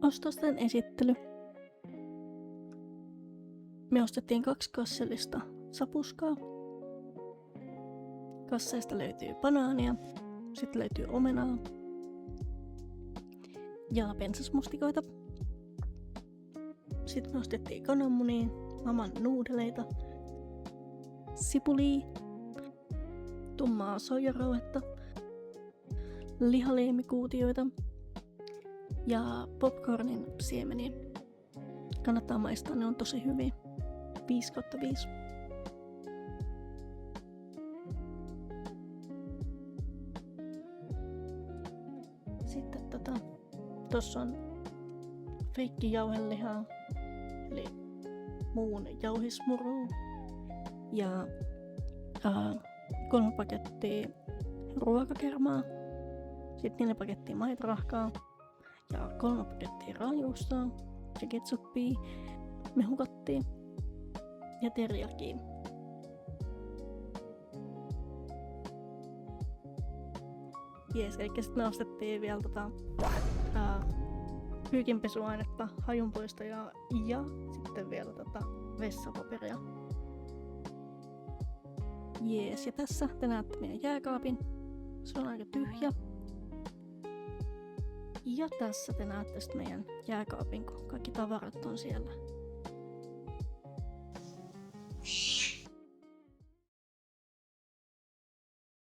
Ostosten esittely. Me ostettiin 2 kassellista sapuskaa. Kasseista löytyy banaania, sitten löytyy omenaa ja pensasmustikoita. Sitten me ostettiin kananmunia, maman nuudeleita, sipulia, tummaa soijarauhetta, lihaleemikuutioita ja popcornin siemeniä. Kannattaa maistaa, ne on tosi hyviä. 5/5. Sitten tossa on feikkijauhelihaa, eli muun jauhismuruu ja 3 pakettia ruokakermaa, sitten 4 pakettia maitorahkaa ja 3 pakettia raajuustoa ja ketsuppia, mehukattia ja teriyakia. Jees, eli sitten me ostettiin vielä pyykinpesuainetta, hajunpoistajaa ja sitten vielä vessapaperia. Jees, ja tässä te näette meidän jääkaapin. Se on aika tyhjä. Ja tässä te näette sitten meidän jääkaapin, kun kaikki tavarat on siellä.